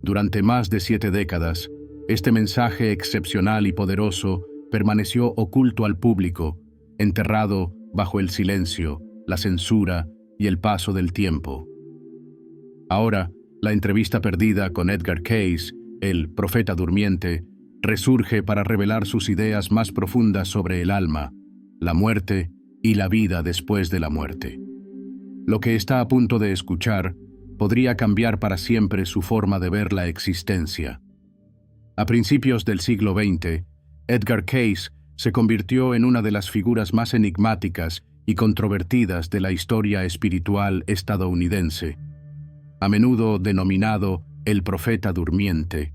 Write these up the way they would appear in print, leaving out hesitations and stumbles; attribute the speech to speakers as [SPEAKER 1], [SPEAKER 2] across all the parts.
[SPEAKER 1] Durante más de 7 décadas, este mensaje excepcional y poderoso permaneció oculto al público, enterrado bajo el silencio, la censura y el paso del tiempo. Ahora, la entrevista perdida con Edgar Cayce, el profeta durmiente, resurge para revelar sus ideas más profundas sobre el alma, la muerte y la vida después de la muerte. Lo que está a punto de escuchar podría cambiar para siempre su forma de ver la existencia. A principios del siglo XX, Edgar Cayce se convirtió en una de las figuras más enigmáticas y controvertidas de la historia espiritual estadounidense. A menudo denominado el profeta durmiente,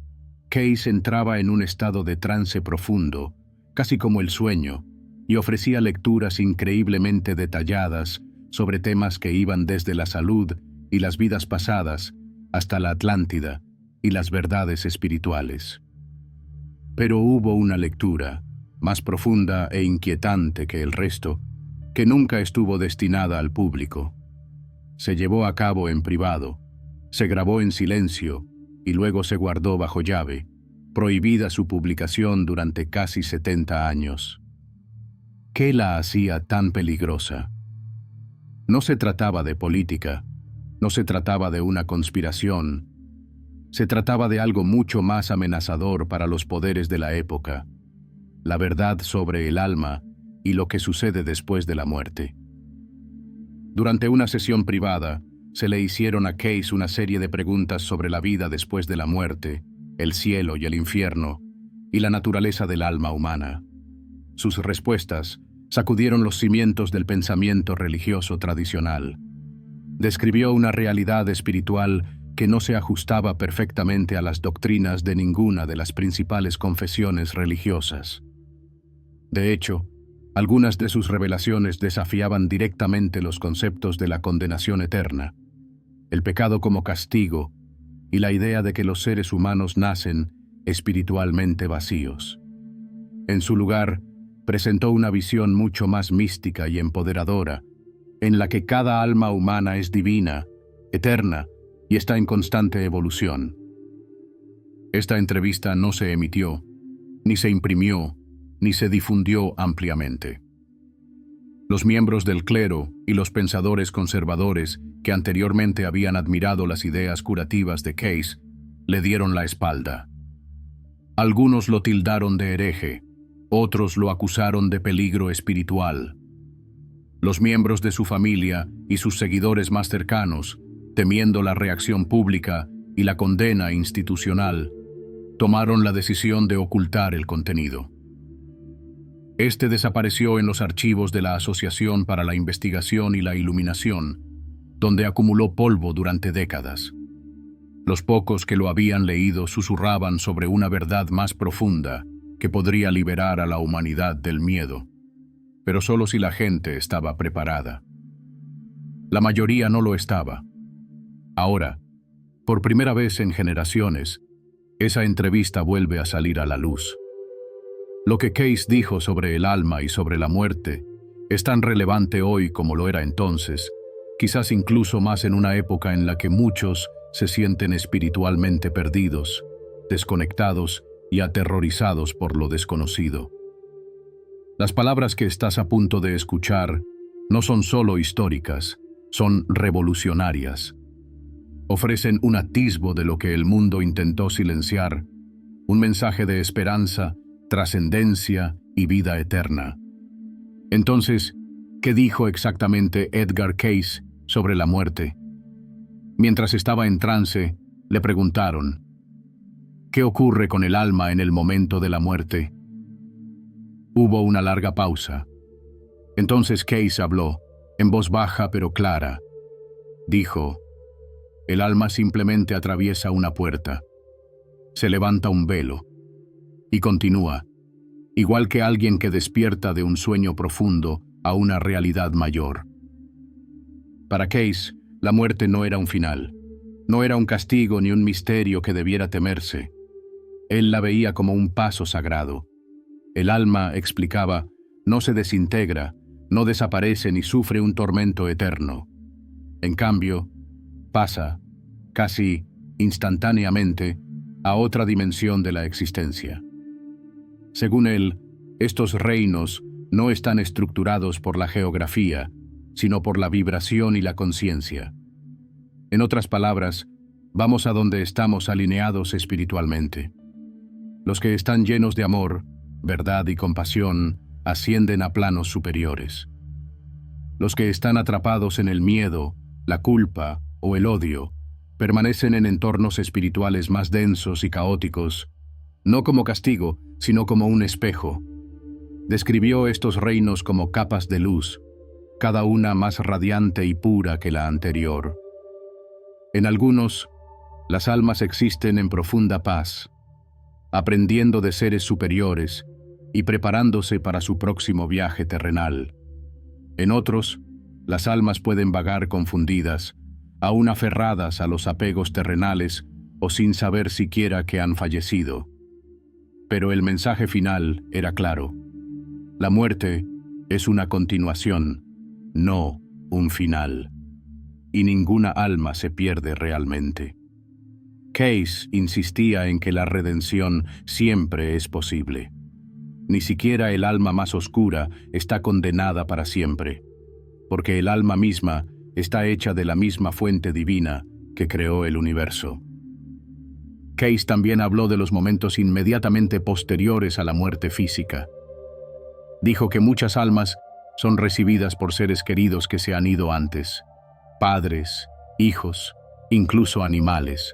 [SPEAKER 1] Cayce entraba en un estado de trance profundo, casi como el sueño, y ofrecía lecturas increíblemente detalladas sobre temas que iban desde la salud y las vidas pasadas hasta la Atlántida y las verdades espirituales. Pero hubo una lectura, más profunda e inquietante que el resto, que nunca estuvo destinada al público. Se llevó a cabo en privado, se grabó en silencio y luego se guardó bajo llave, prohibida su publicación durante casi 70 años. ¿Qué la hacía tan peligrosa? No se trataba de política, no se trataba de una conspiración, se trataba de algo mucho más amenazador para los poderes de la época, la verdad sobre el alma y lo que sucede después de la muerte. Durante una sesión privada, se le hicieron a Cayce una serie de preguntas sobre la vida después de la muerte, el cielo y el infierno, y la naturaleza del alma humana. Sus respuestas sacudieron los cimientos del pensamiento religioso tradicional. Describió una realidad espiritual que no se ajustaba perfectamente a las doctrinas de ninguna de las principales confesiones religiosas. De hecho, algunas de sus revelaciones desafiaban directamente los conceptos de la condenación eterna, el pecado como castigo y la idea de que los seres humanos nacen espiritualmente vacíos. En su lugar, presentó una visión mucho más mística y empoderadora, en la que cada alma humana es divina, eterna y está en constante evolución. Esta entrevista no se emitió, ni se imprimió, ni se difundió ampliamente. Los miembros del clero y los pensadores conservadores que anteriormente habían admirado las ideas curativas de Cayce le dieron la espalda. Algunos lo tildaron de hereje, otros lo acusaron de peligro espiritual. Los miembros de su familia y sus seguidores más cercanos, temiendo la reacción pública y la condena institucional, tomaron la decisión de ocultar el contenido. Este desapareció en los archivos de la Asociación para la Investigación y la Iluminación, donde acumuló polvo durante décadas. Los pocos que lo habían leído susurraban sobre una verdad más profunda que podría liberar a la humanidad del miedo, pero solo si la gente estaba preparada. La mayoría no lo estaba. Ahora, por primera vez en generaciones, esa entrevista vuelve a salir a la luz. Lo que Cayce dijo sobre el alma y sobre la muerte es tan relevante hoy como lo era entonces, quizás incluso más en una época en la que muchos se sienten espiritualmente perdidos, desconectados y aterrorizados por lo desconocido. Las palabras que estás a punto de escuchar no son solo históricas, son revolucionarias. Ofrecen un atisbo de lo que el mundo intentó silenciar, un mensaje de esperanza, trascendencia y vida eterna. Entonces, ¿qué dijo exactamente Edgar Cayce sobre la muerte? Mientras estaba en trance, le preguntaron, ¿qué ocurre con el alma en el momento de la muerte? Hubo una larga pausa. Entonces Cayce habló, en voz baja pero clara. Dijo, el alma simplemente atraviesa una puerta. Se levanta un velo. Y continúa, igual que alguien que despierta de un sueño profundo a una realidad mayor. Para Cayce, la muerte no era un final, no era un castigo ni un misterio que debiera temerse. Él la veía como un paso sagrado. El alma, explicaba, no se desintegra, no desaparece ni sufre un tormento eterno. En cambio, pasa, casi instantáneamente, a otra dimensión de la existencia. Según él, estos reinos no están estructurados por la geografía, sino por la vibración y la conciencia. En otras palabras, vamos a donde estamos alineados espiritualmente. Los que están llenos de amor, verdad y compasión ascienden a planos superiores. Los que están atrapados en el miedo, la culpa o el odio permanecen en entornos espirituales más densos y caóticos, no como castigo, sino como un espejo. Describió estos reinos como capas de luz, cada una más radiante y pura que la anterior. En algunos, las almas existen en profunda paz, aprendiendo de seres superiores y preparándose para su próximo viaje terrenal. En otros, las almas pueden vagar confundidas, aún aferradas a los apegos terrenales o sin saber siquiera que han fallecido. Pero el mensaje final era claro. La muerte es una continuación, no un final. Y ninguna alma se pierde realmente. Case insistía en que la redención siempre es posible. Ni siquiera el alma más oscura está condenada para siempre, porque el alma misma está hecha de la misma fuente divina que creó el universo. Case también habló de los momentos inmediatamente posteriores a la muerte física. Dijo que muchas almas son recibidas por seres queridos que se han ido antes, padres, hijos, incluso animales.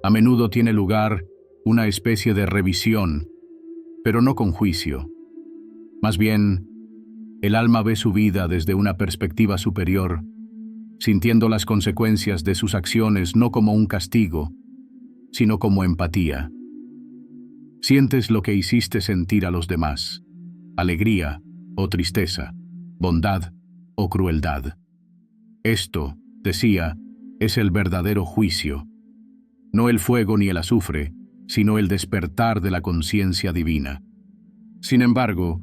[SPEAKER 1] A menudo tiene lugar una especie de revisión, pero no con juicio. Más bien, el alma ve su vida desde una perspectiva superior, sintiendo las consecuencias de sus acciones no como un castigo, sino como empatía. Sientes lo que hiciste sentir a los demás, alegría o tristeza, bondad o crueldad. Esto, decía, es el verdadero juicio. No el fuego ni el azufre, sino el despertar de la conciencia divina. Sin embargo,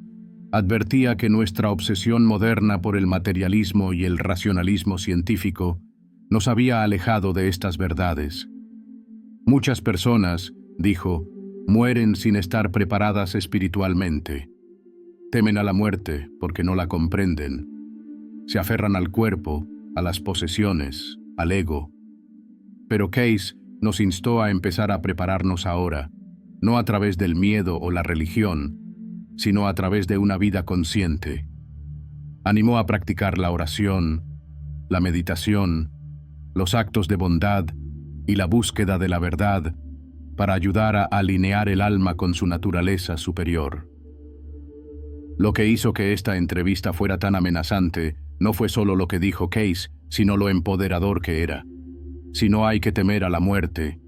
[SPEAKER 1] advertía que nuestra obsesión moderna por el materialismo y el racionalismo científico nos había alejado de estas verdades. Muchas personas, dijo, mueren sin estar preparadas espiritualmente. Temen a la muerte porque no la comprenden. Se aferran al cuerpo, a las posesiones, al ego. Pero Case nos instó a empezar a prepararnos ahora, no a través del miedo o la religión, sino a través de una vida consciente. Animó a practicar la oración, la meditación, los actos de bondad y la búsqueda de la verdad para ayudar a alinear el alma con su naturaleza superior. Lo que hizo que esta entrevista fuera tan amenazante no fue solo lo que dijo Case, sino lo empoderador que era. Si no hay que temer a la muerte,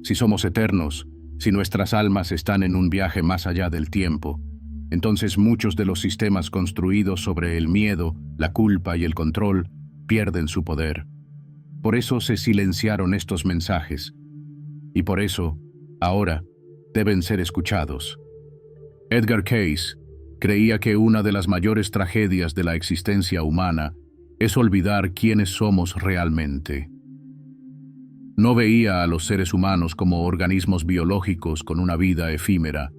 [SPEAKER 1] si somos eternos, si nuestras almas están en un viaje más allá del tiempo, entonces muchos de los sistemas construidos sobre el miedo, la culpa y el control pierden su poder. Por eso se silenciaron estos mensajes, y por eso, ahora, deben ser escuchados. Edgar Case creía que una de las mayores tragedias de la existencia humana es olvidar quiénes somos realmente. No veía a los seres humanos como organismos biológicos con una vida efímera,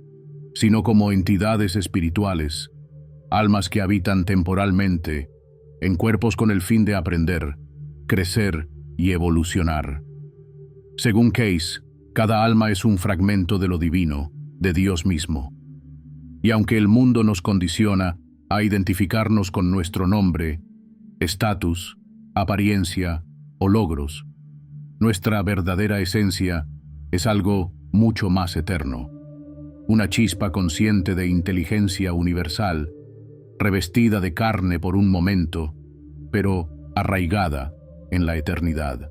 [SPEAKER 1] sino como entidades espirituales, almas que habitan temporalmente, en cuerpos con el fin de aprender, crecer y evolucionar. Según Case, cada alma es un fragmento de lo divino, de Dios mismo. Y aunque el mundo nos condiciona a identificarnos con nuestro nombre, estatus, apariencia o logros, nuestra verdadera esencia es algo mucho más eterno. Una chispa consciente de inteligencia universal, revestida de carne por un momento, pero arraigada en la eternidad.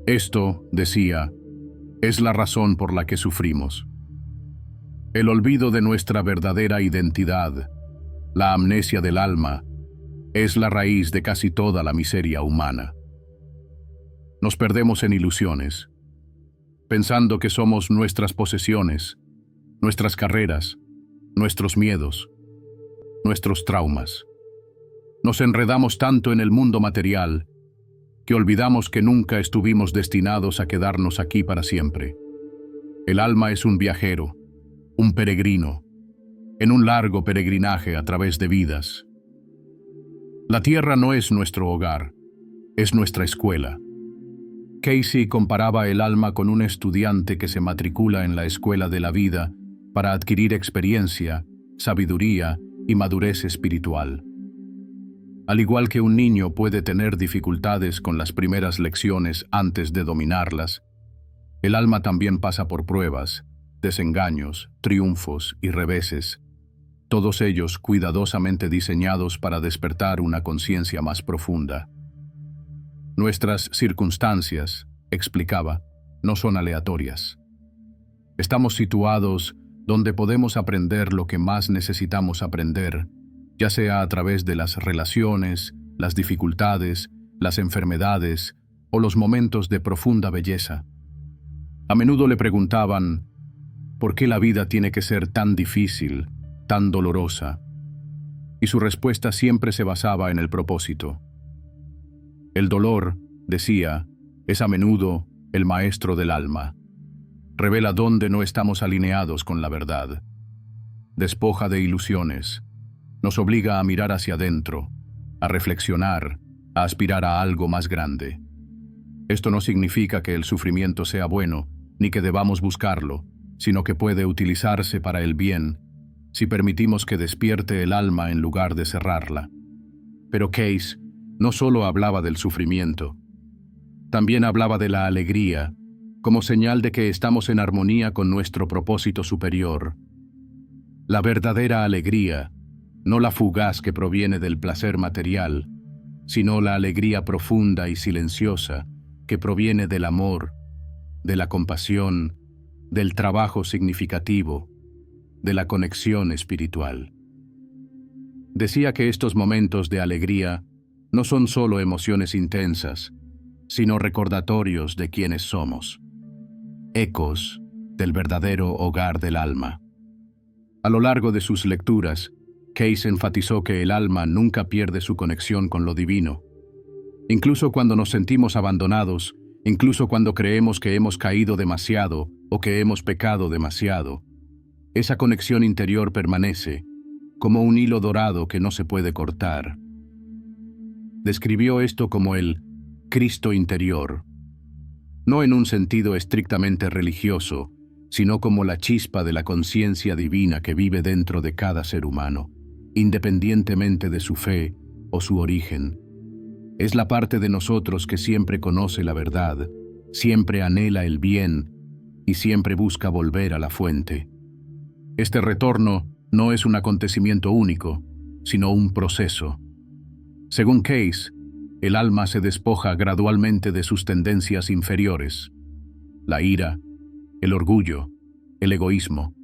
[SPEAKER 1] Esto, decía, es la razón por la que sufrimos. El olvido de nuestra verdadera identidad, la amnesia del alma, es la raíz de casi toda la miseria humana. Nos perdemos en ilusiones, pensando que somos nuestras posesiones, nuestras carreras, nuestros miedos, nuestros traumas. Nos enredamos tanto en el mundo material que olvidamos que nunca estuvimos destinados a quedarnos aquí para siempre. El alma es un viajero, un peregrino, en un largo peregrinaje a través de vidas. La tierra no es nuestro hogar, es nuestra escuela. Casey comparaba el alma con un estudiante que se matricula en la escuela de la vida para adquirir experiencia, sabiduría y madurez espiritual. Al igual que un niño puede tener dificultades con las primeras lecciones antes de dominarlas, el alma también pasa por pruebas, desengaños, triunfos y reveses, todos ellos cuidadosamente diseñados para despertar una conciencia más profunda. Nuestras circunstancias, explicaba, no son aleatorias. Estamos situados donde podemos aprender lo que más necesitamos aprender, ya sea a través de las relaciones, las dificultades, las enfermedades o los momentos de profunda belleza. A menudo le preguntaban, ¿por qué la vida tiene que ser tan difícil, tan dolorosa? Y su respuesta siempre se basaba en el propósito. El dolor, decía, es a menudo el maestro del alma. Revela dónde no estamos alineados con la verdad. Despoja de ilusiones. Nos obliga a mirar hacia adentro, a reflexionar, a aspirar a algo más grande. Esto no significa que el sufrimiento sea bueno, ni que debamos buscarlo, sino que puede utilizarse para el bien, si permitimos que despierte el alma en lugar de cerrarla. Pero Case no solo hablaba del sufrimiento, también hablaba de la alegría, como señal de que estamos en armonía con nuestro propósito superior. La verdadera alegría, no la fugaz que proviene del placer material, sino la alegría profunda y silenciosa que proviene del amor, de la compasión, del trabajo significativo, de la conexión espiritual. Decía que estos momentos de alegría no son solo emociones intensas, sino recordatorios de quiénes somos, ecos del verdadero hogar del alma. A lo largo de sus lecturas, Case enfatizó que el alma nunca pierde su conexión con lo divino. Incluso cuando nos sentimos abandonados, incluso cuando creemos que hemos caído demasiado o que hemos pecado demasiado, esa conexión interior permanece, como un hilo dorado que no se puede cortar. Describió esto como el Cristo interior, no en un sentido estrictamente religioso, sino como la chispa de la conciencia divina que vive dentro de cada ser humano, independientemente de su fe o su origen. Es la parte de nosotros que siempre conoce la verdad, siempre anhela el bien y siempre busca volver a la fuente. Este retorno no es un acontecimiento único, sino un proceso. Según Case, el alma se despoja gradualmente de sus tendencias inferiores, la ira, el orgullo, el egoísmo,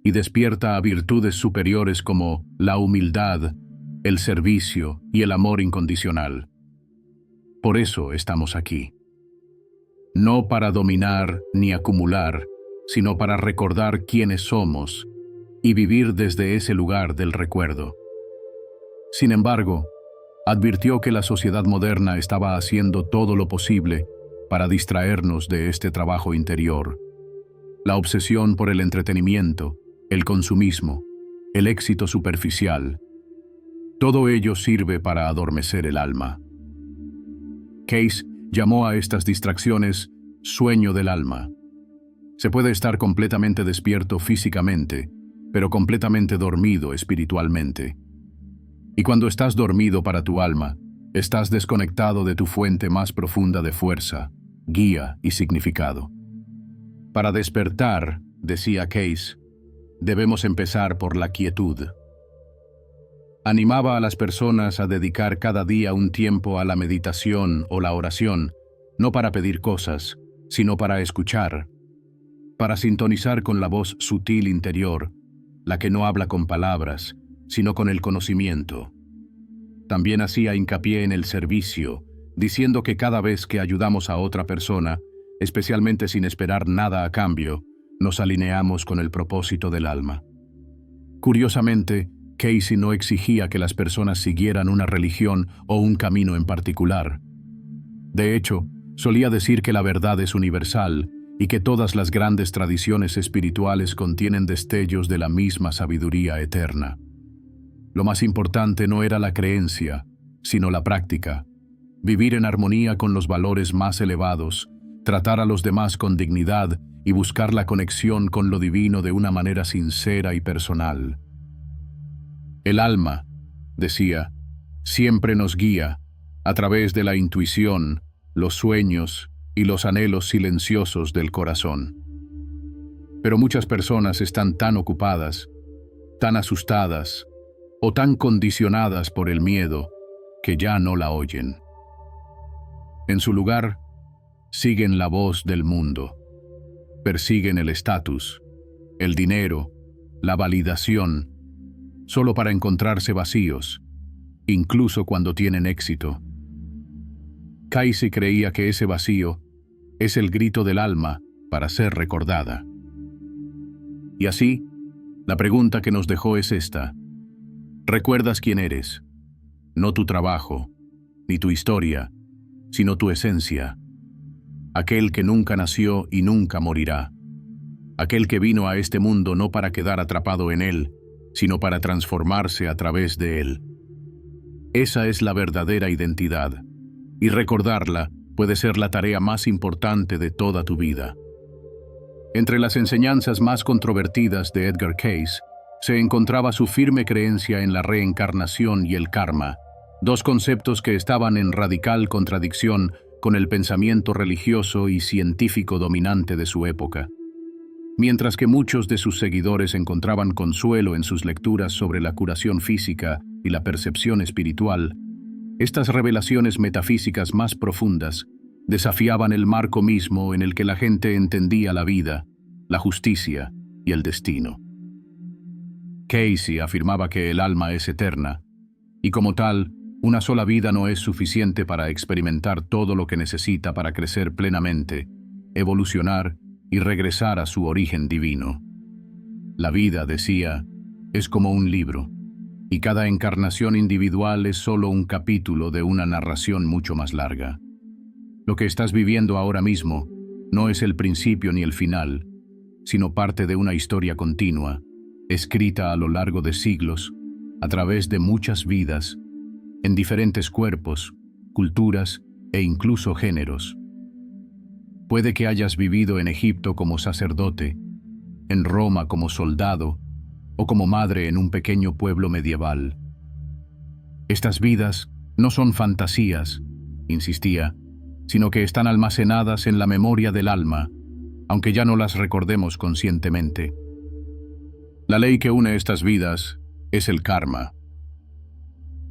[SPEAKER 1] y despierta a virtudes superiores como la humildad, el servicio y el amor incondicional. Por eso estamos aquí. No para dominar ni acumular, sino para recordar quiénes somos y vivir desde ese lugar del recuerdo. Sin embargo, advirtió que la sociedad moderna estaba haciendo todo lo posible para distraernos de este trabajo interior. La obsesión por el entretenimiento, el consumismo, el éxito superficial, todo ello sirve para adormecer el alma. Case llamó a estas distracciones sueño del alma. Se puede estar completamente despierto físicamente, pero completamente dormido espiritualmente. Y cuando estás dormido para tu alma, estás desconectado de tu fuente más profunda de fuerza, guía y significado. Para despertar, decía Case, debemos empezar por la quietud. Animaba a las personas a dedicar cada día un tiempo a la meditación o la oración, no para pedir cosas, sino para escuchar, para sintonizar con la voz sutil interior, la que no habla con palabras, sino con el conocimiento. También hacía hincapié en el servicio, diciendo que cada vez que ayudamos a otra persona, especialmente sin esperar nada a cambio, nos alineamos con el propósito del alma. Curiosamente, Casey no exigía que las personas siguieran una religión o un camino en particular. De hecho, solía decir que la verdad es universal y que todas las grandes tradiciones espirituales contienen destellos de la misma sabiduría eterna. Lo más importante no era la creencia, sino la práctica. Vivir en armonía con los valores más elevados, tratar a los demás con dignidad y buscar la conexión con lo divino de una manera sincera y personal. El alma, decía, siempre nos guía a través de la intuición, los sueños y los anhelos silenciosos del corazón. Pero muchas personas están tan ocupadas, tan asustadas o tan condicionadas por el miedo que ya no la oyen. En su lugar, siguen la voz del mundo. Persiguen el estatus, el dinero, la validación, solo para encontrarse vacíos, incluso cuando tienen éxito. Casey creía que ese vacío es el grito del alma para ser recordada. Y así, la pregunta que nos dejó es esta: ¿recuerdas quién eres? No tu trabajo, ni tu historia, sino tu esencia. Aquel que nunca nació y nunca morirá. Aquel que vino a este mundo no para quedar atrapado en él, sino para transformarse a través de él. Esa es la verdadera identidad, y recordarla puede ser la tarea más importante de toda tu vida. Entre las enseñanzas más controvertidas de Edgar Cayce se encontraba su firme creencia en la reencarnación y el karma, dos conceptos que estaban en radical contradicción con el pensamiento religioso y científico dominante de su época. Mientras que muchos de sus seguidores encontraban consuelo en sus lecturas sobre la curación física y la percepción espiritual, estas revelaciones metafísicas más profundas desafiaban el marco mismo en el que la gente entendía la vida, la justicia y el destino. Casey afirmaba que el alma es eterna, y como tal, una sola vida no es suficiente para experimentar todo lo que necesita para crecer plenamente, evolucionar y regresar a su origen divino. La vida, decía, es como un libro, y cada encarnación individual es solo un capítulo de una narración mucho más larga. Lo que estás viviendo ahora mismo no es el principio ni el final, sino parte de una historia continua, escrita a lo largo de siglos, a través de muchas vidas, en diferentes cuerpos, culturas e incluso géneros. Puede que hayas vivido en Egipto como sacerdote, en Roma como soldado o como madre en un pequeño pueblo medieval. Estas vidas no son fantasías, insistía, sino que están almacenadas en la memoria del alma, aunque ya no las recordemos conscientemente. La ley que une estas vidas es el karma.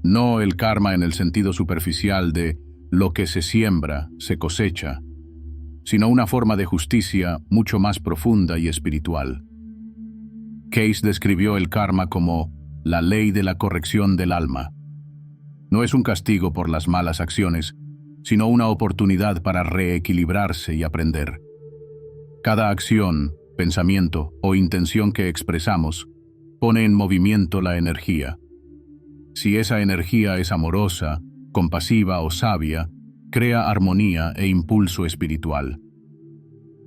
[SPEAKER 1] No el karma en el sentido superficial de lo que se siembra, se cosecha, sino una forma de justicia mucho más profunda y espiritual. Cayce describió el karma como la ley de la corrección del alma. No es un castigo por las malas acciones, sino una oportunidad para reequilibrarse y aprender. Cada acción, pensamiento o intención que expresamos pone en movimiento la energía. Si esa energía es amorosa, compasiva o sabia, crea armonía e impulso espiritual.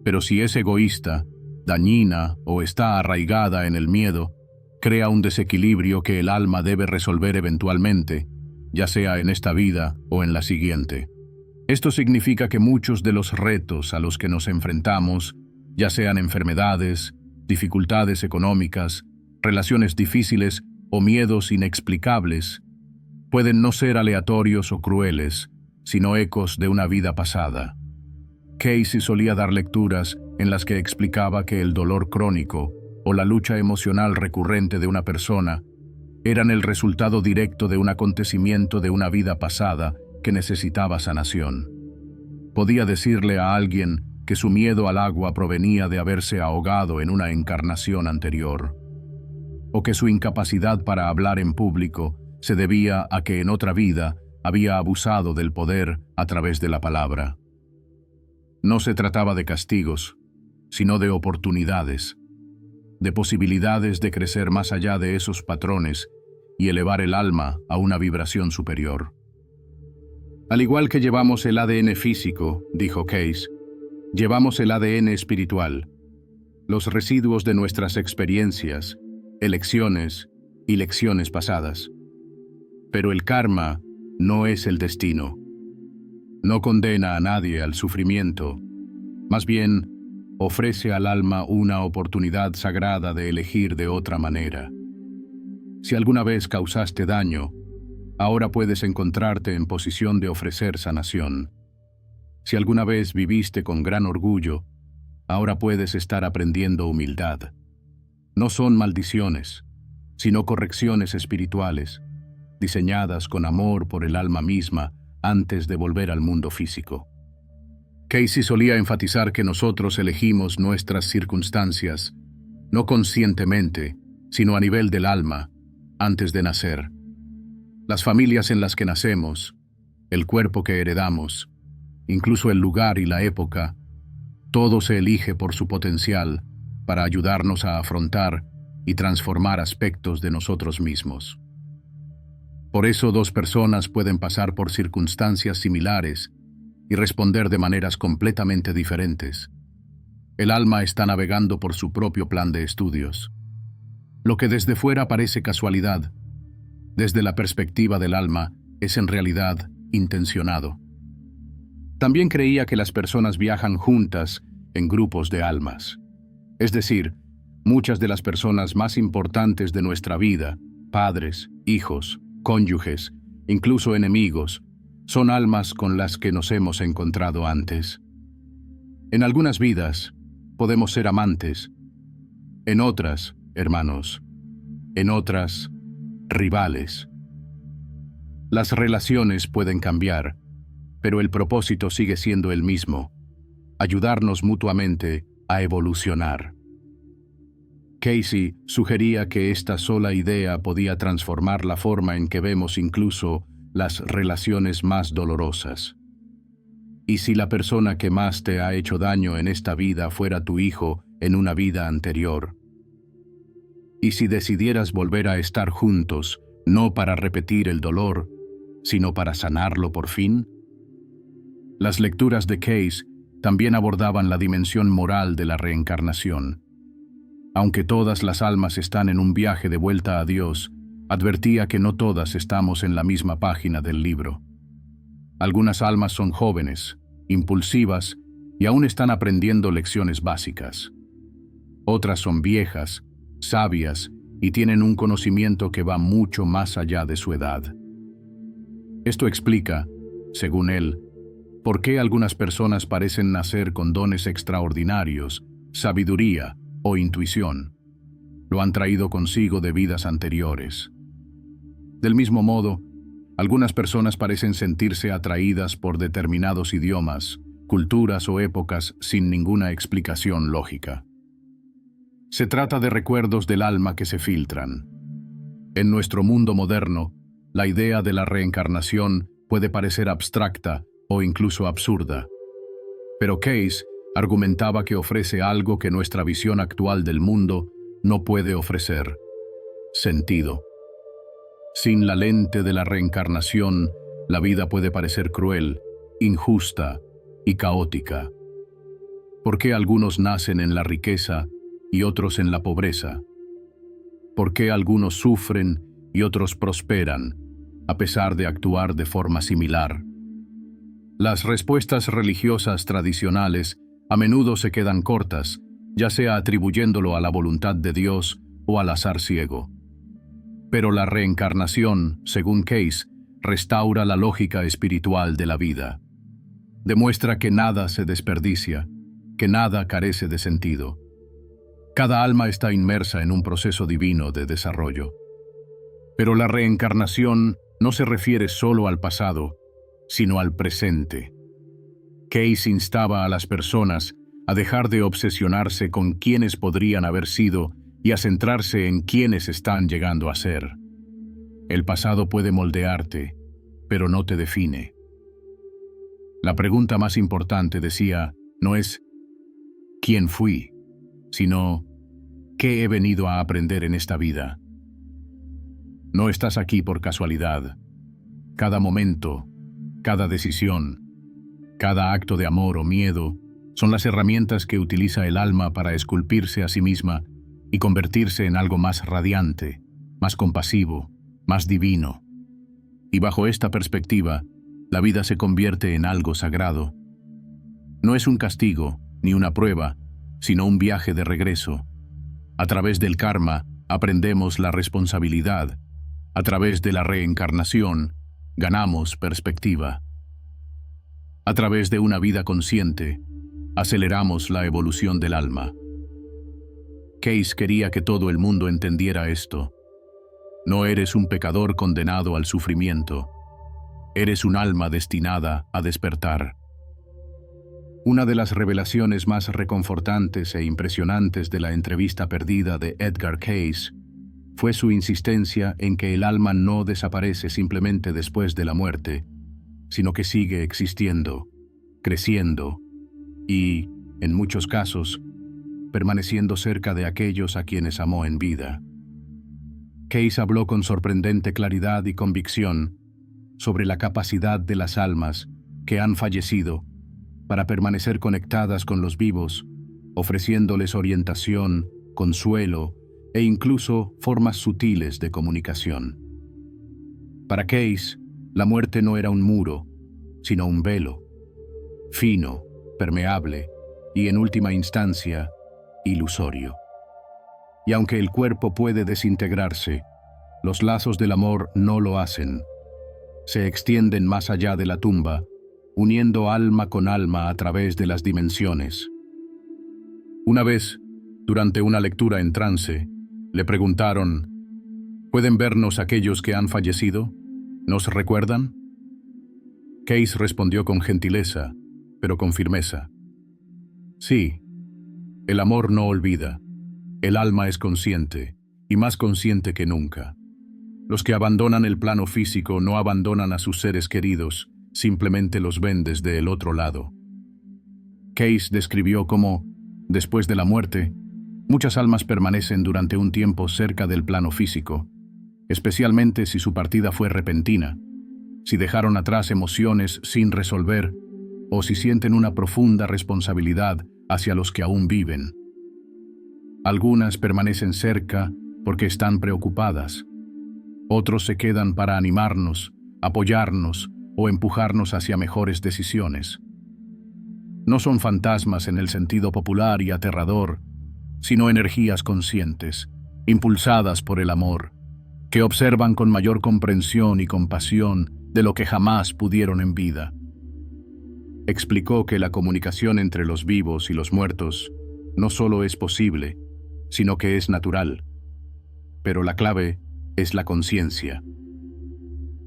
[SPEAKER 1] Pero si es egoísta, dañina o está arraigada en el miedo, crea un desequilibrio que el alma debe resolver eventualmente, ya sea en esta vida o en la siguiente. Esto significa que muchos de los retos a los que nos enfrentamos, ya sean enfermedades, dificultades económicas, relaciones difíciles o miedos inexplicables, pueden no ser aleatorios o crueles, sino ecos de una vida pasada. Casey solía dar lecturas en las que explicaba que el dolor crónico o la lucha emocional recurrente de una persona eran el resultado directo de un acontecimiento de una vida pasada que necesitaba sanación. Podía decirle a alguien que su miedo al agua provenía de haberse ahogado en una encarnación anterior, o que su incapacidad para hablar en público se debía a que en otra vida había abusado del poder a través de la palabra. No se trataba de castigos, sino de oportunidades, de posibilidades de crecer más allá de esos patrones y elevar el alma a una vibración superior. Al igual que llevamos el ADN físico, dijo Cayce, Llevamos el ADN espiritual, los residuos de nuestras experiencias, elecciones y lecciones pasadas. Pero el karma no es el destino. No condena a nadie al sufrimiento, más bien ofrece al alma una oportunidad sagrada de elegir de otra manera. Si alguna vez causaste daño, ahora puedes encontrarte en posición de ofrecer sanación. Si alguna vez viviste con gran orgullo, ahora puedes estar aprendiendo humildad. No son maldiciones, sino correcciones espirituales, diseñadas con amor por el alma misma antes de volver al mundo físico. Casey solía enfatizar que nosotros elegimos nuestras circunstancias, no conscientemente, sino a nivel del alma, antes de nacer. Las familias en las que nacemos, el cuerpo que heredamos, incluso el lugar y la época, todo se elige por su potencial para ayudarnos a afrontar y transformar aspectos de nosotros mismos. Por eso dos personas pueden pasar por circunstancias similares y responder de maneras completamente diferentes. El alma está navegando por su propio plan de estudios. Lo que desde fuera parece casualidad, desde la perspectiva del alma, es en realidad intencionado. También creía que las personas viajan juntas en grupos de almas. Es decir, muchas de las personas más importantes de nuestra vida, padres, hijos, cónyuges, incluso enemigos, son almas con las que nos hemos encontrado antes. En algunas vidas podemos ser amantes, en otras, hermanos, en otras, rivales. Las relaciones pueden cambiar, pero el propósito sigue siendo el mismo: ayudarnos mutuamente a evolucionar. Casey sugería que esta sola idea podía transformar la forma en que vemos incluso las relaciones más dolorosas. ¿Y si la persona que más te ha hecho daño en esta vida fuera tu hijo en una vida anterior? ¿Y si decidieras volver a estar juntos, no para repetir el dolor, sino para sanarlo por fin? Las lecturas de Casey también abordaban la dimensión moral de la reencarnación. Aunque todas las almas están en un viaje de vuelta a Dios, advertía que no todas estamos en la misma página del libro. Algunas almas son jóvenes, impulsivas y aún están aprendiendo lecciones básicas. Otras son viejas, sabias y tienen un conocimiento que va mucho más allá de su edad. Esto explica, según él, por qué algunas personas parecen nacer con dones extraordinarios, sabiduría o intuición. Lo han traído consigo de vidas anteriores. Del mismo modo, algunas personas parecen sentirse atraídas por determinados idiomas, culturas o épocas sin ninguna explicación lógica. Se trata de recuerdos del alma que se filtran. En nuestro mundo moderno, la idea de la reencarnación puede parecer abstracta o incluso absurda. Pero Casey argumentaba que ofrece algo que nuestra visión actual del mundo no puede ofrecer: sentido. Sin la lente de la reencarnación, la vida puede parecer cruel, injusta y caótica. ¿Por qué algunos nacen en la riqueza y otros en la pobreza? ¿Por qué algunos sufren y otros prosperan, a pesar de actuar de forma similar? Las respuestas religiosas tradicionales a menudo se quedan cortas, ya sea atribuyéndolo a la voluntad de Dios o al azar ciego. Pero la reencarnación, según Casey, restaura la lógica espiritual de la vida. Demuestra que nada se desperdicia, que nada carece de sentido. Cada alma está inmersa en un proceso divino de desarrollo. Pero la reencarnación no se refiere solo al pasado, sino al presente. Casey instaba a las personas a dejar de obsesionarse con quiénes podrían haber sido y a centrarse en quiénes están llegando a ser. El pasado puede moldearte, pero no te define. La pregunta más importante, decía, no es ¿quién fui?, sino ¿qué he venido a aprender en esta vida? No estás aquí por casualidad. Cada momento, cada decisión, cada acto de amor o miedo Son las herramientas que utiliza el alma para esculpirse a sí misma y convertirse en algo más radiante, más compasivo, más divino. Y bajo esta perspectiva, la vida se convierte en algo sagrado. No es un castigo ni una prueba, sino un viaje de regreso. A través del karma aprendemos la responsabilidad. A través de la reencarnación ganamos perspectiva. A través de una vida consciente, aceleramos la evolución del alma. Case quería que todo el mundo entendiera esto. No eres un pecador condenado al sufrimiento. Eres un alma destinada a despertar. Una de las revelaciones más reconfortantes e impresionantes de la entrevista perdida de Edgar Cayce fue su insistencia en que el alma no desaparece simplemente después de la muerte, sino que sigue existiendo, creciendo y, en muchos casos, permaneciendo cerca de aquellos a quienes amó en vida. Cayce habló con sorprendente claridad y convicción sobre la capacidad de las almas que han fallecido para permanecer conectadas con los vivos, ofreciéndoles orientación, consuelo e incluso formas sutiles de comunicación. Para Cayce, la muerte no era un muro, sino un velo, fino, permeable y, en última instancia, ilusorio. Y aunque el cuerpo puede desintegrarse, los lazos del amor no lo hacen. Se extienden más allá de la tumba, uniendo alma con alma a través de las dimensiones. Una vez, durante una lectura en trance, le preguntaron: ¿pueden vernos aquellos que han fallecido? ¿Nos recuerdan? Cayce respondió con gentileza, pero con firmeza: sí, el amor no olvida. El alma es consciente, y más consciente que nunca. Los que abandonan el plano físico no abandonan a sus seres queridos, simplemente los ven desde el otro lado. Cayce describió cómo, después de la muerte, muchas almas permanecen durante un tiempo cerca del plano físico, especialmente si su partida fue repentina, si dejaron atrás emociones sin resolver o si sienten una profunda responsabilidad hacia los que aún viven. Algunas permanecen cerca porque están preocupadas. Otros se quedan para animarnos, apoyarnos o empujarnos hacia mejores decisiones. No son fantasmas en el sentido popular y aterrador, sino energías conscientes, impulsadas por el amor, que observan con mayor comprensión y compasión de lo que jamás pudieron en vida. Explicó que la comunicación entre los vivos y los muertos no solo es posible, sino que es natural. Pero la clave es la conciencia.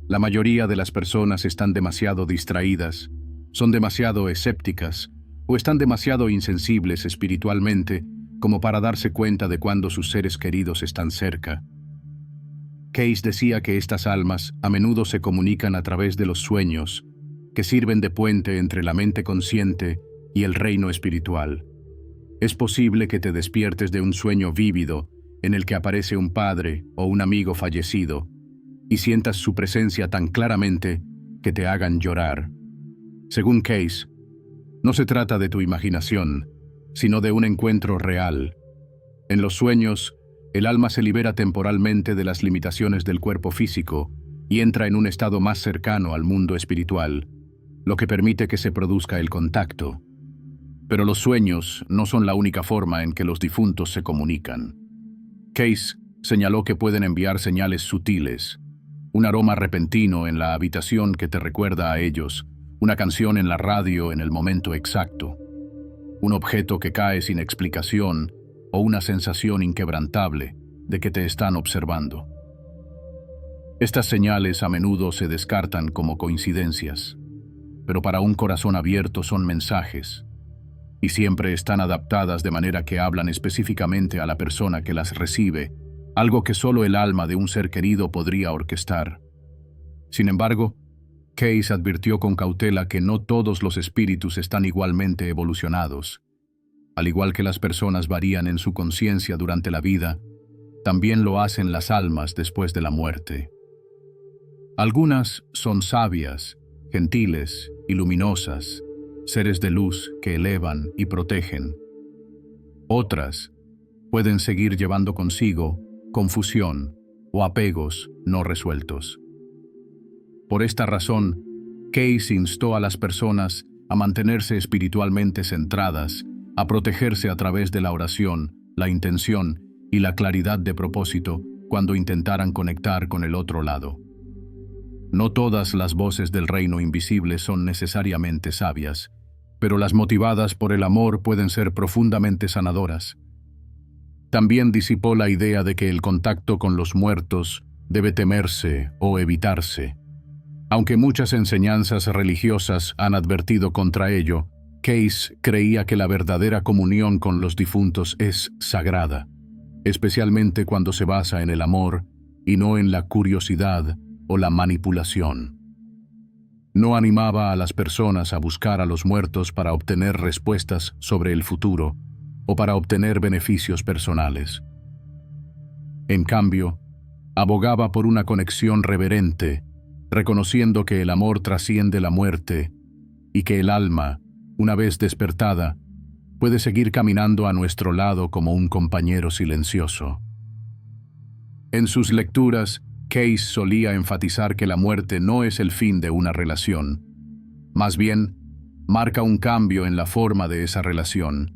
[SPEAKER 1] La mayoría de las personas están demasiado distraídas, son demasiado escépticas o están demasiado insensibles espiritualmente como para darse cuenta de cuando sus seres queridos están cerca. Cayce decía que estas almas a menudo se comunican a través de los sueños, que sirven de puente entre la mente consciente y el reino espiritual. Es posible que te despiertes de un sueño vívido en el que aparece un padre o un amigo fallecido y sientas su presencia tan claramente que te hagan llorar. Según Cayce, no se trata de tu imaginación, sino de un encuentro real. En los sueños, el alma se libera temporalmente de las limitaciones del cuerpo físico y entra en un estado más cercano al mundo espiritual, lo que permite que se produzca el contacto. Pero los sueños no son la única forma en que los difuntos se comunican. Cayce señaló que pueden enviar señales sutiles, un aroma repentino en la habitación que te recuerda a ellos, una canción en la radio en el momento exacto, un objeto que cae sin explicación o una sensación inquebrantable de que te están observando. Estas señales a menudo se descartan como coincidencias, pero para un corazón abierto son mensajes, y siempre están adaptadas de manera que hablan específicamente a la persona que las recibe, algo que solo el alma de un ser querido podría orquestar. Sin embargo, Cayce advirtió con cautela que no todos los espíritus están igualmente evolucionados. Al igual que las personas varían en su conciencia durante la vida, también lo hacen las almas después de la muerte. Algunas son sabias, gentiles y luminosas, seres de luz que elevan y protegen. Otras pueden seguir llevando consigo confusión o apegos no resueltos. Por esta razón, Case instó a las personas a mantenerse espiritualmente centradas, a protegerse a través de la oración, la intención y la claridad de propósito cuando intentaran conectar con el otro lado. No todas las voces del reino invisible son necesariamente sabias, pero las motivadas por el amor pueden ser profundamente sanadoras. También disipó la idea de que el contacto con los muertos debe temerse o evitarse. Aunque muchas enseñanzas religiosas han advertido contra ello, Case creía que la verdadera comunión con los difuntos es sagrada, especialmente cuando se basa en el amor y no en la curiosidad o la manipulación. No animaba a las personas a buscar a los muertos para obtener respuestas sobre el futuro o para obtener beneficios personales. En cambio, abogaba por una conexión reverente, reconociendo que el amor trasciende la muerte y que el alma, una vez despertada, puede seguir caminando a nuestro lado como un compañero silencioso. En sus lecturas, Case solía enfatizar que la muerte no es el fin de una relación. Más bien, marca un cambio en la forma de esa relación.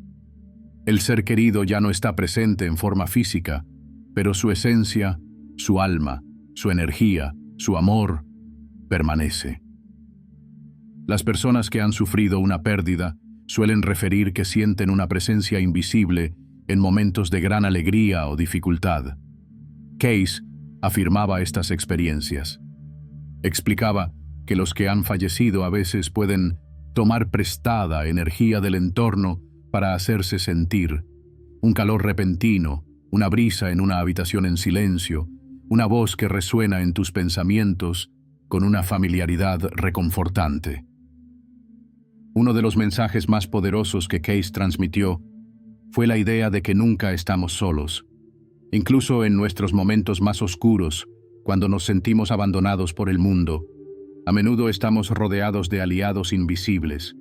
[SPEAKER 1] El ser querido ya no está presente en forma física, pero su esencia, su alma, su energía, su amor, permanece. Las personas que han sufrido una pérdida suelen referir que sienten una presencia invisible en momentos de gran alegría o dificultad. Case afirmaba estas experiencias. Explicaba que los que han fallecido a veces pueden tomar prestada energía del entorno para hacerse sentir. Un calor repentino, una brisa en una habitación en silencio, una voz que resuena en tus pensamientos con una familiaridad reconfortante. Uno de los mensajes más poderosos que Case transmitió fue la idea de que nunca estamos solos. Incluso en nuestros momentos más oscuros, cuando nos sentimos abandonados por el mundo, a menudo estamos rodeados de aliados invisibles,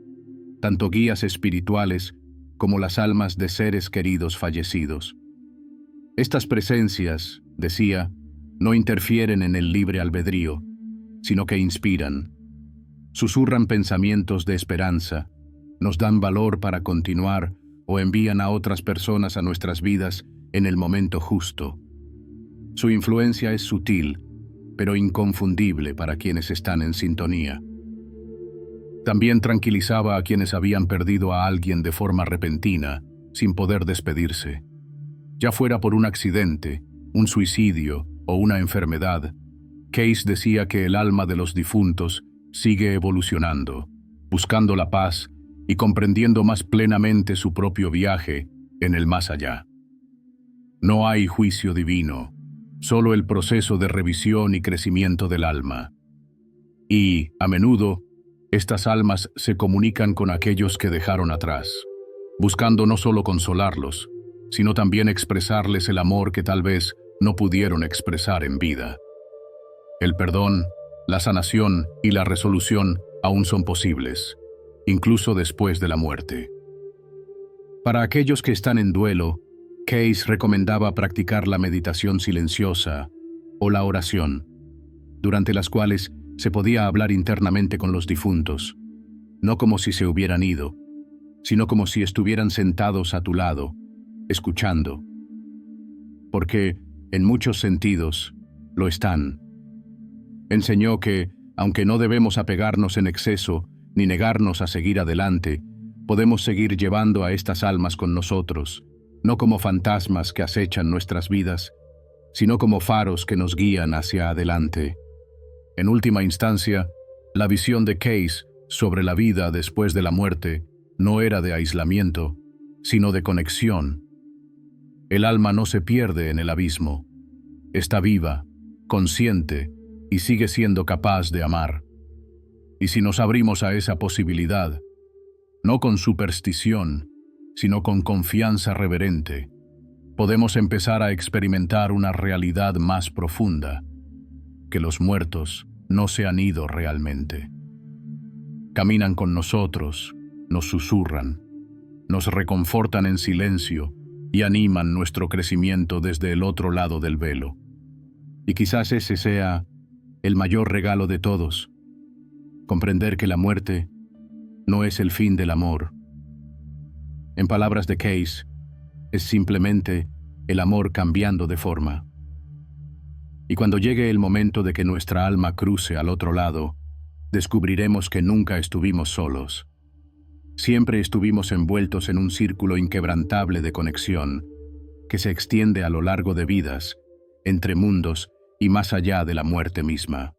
[SPEAKER 1] tanto guías espirituales como las almas de seres queridos fallecidos. Estas presencias, decía, no interfieren en el libre albedrío, sino que inspiran. Susurran pensamientos de esperanza, nos dan valor para continuar o envían a otras personas a nuestras vidas en el momento justo. Su influencia es sutil, pero inconfundible para quienes están en sintonía. También tranquilizaba a quienes habían perdido a alguien de forma repentina, sin poder despedirse. Ya fuera por un accidente, un suicidio o una enfermedad, Case decía que el alma de los difuntos sigue evolucionando, buscando la paz y comprendiendo más plenamente su propio viaje en el más allá. No hay juicio divino, solo el proceso de revisión y crecimiento del alma. Y, a menudo, estas almas se comunican con aquellos que dejaron atrás, buscando no solo consolarlos, sino también expresarles el amor que tal vez no pudieron expresar en vida. El perdón, la sanación y la resolución aún son posibles, incluso después de la muerte. Para aquellos que están en duelo, Case recomendaba practicar la meditación silenciosa o la oración, durante las cuales se podía hablar internamente con los difuntos, no como si se hubieran ido, sino como si estuvieran sentados a tu lado, escuchando. Porque, en muchos sentidos, lo están. Enseñó que, aunque no debemos apegarnos en exceso ni negarnos a seguir adelante, podemos seguir llevando a estas almas con nosotros, no como fantasmas que acechan nuestras vidas, sino como faros que nos guían hacia adelante. En última instancia, la visión de Case sobre la vida después de la muerte no era de aislamiento, sino de conexión. El alma no se pierde en el abismo, está viva, consciente y sigue siendo capaz de amar. Y si nos abrimos a esa posibilidad, no con superstición, sino con confianza reverente, podemos empezar a experimentar una realidad más profunda, que los muertos no se han ido realmente. Caminan con nosotros, nos susurran, nos reconfortan en silencio y animan nuestro crecimiento desde el otro lado del velo. Y quizás ese sea el mayor regalo de todos, comprender que la muerte no es el fin del amor. En palabras de Case, es simplemente el amor cambiando de forma. Y cuando llegue el momento de que nuestra alma cruce al otro lado, descubriremos que nunca estuvimos solos. Siempre estuvimos envueltos en un círculo inquebrantable de conexión que se extiende a lo largo de vidas, entre mundos y más allá de la muerte misma.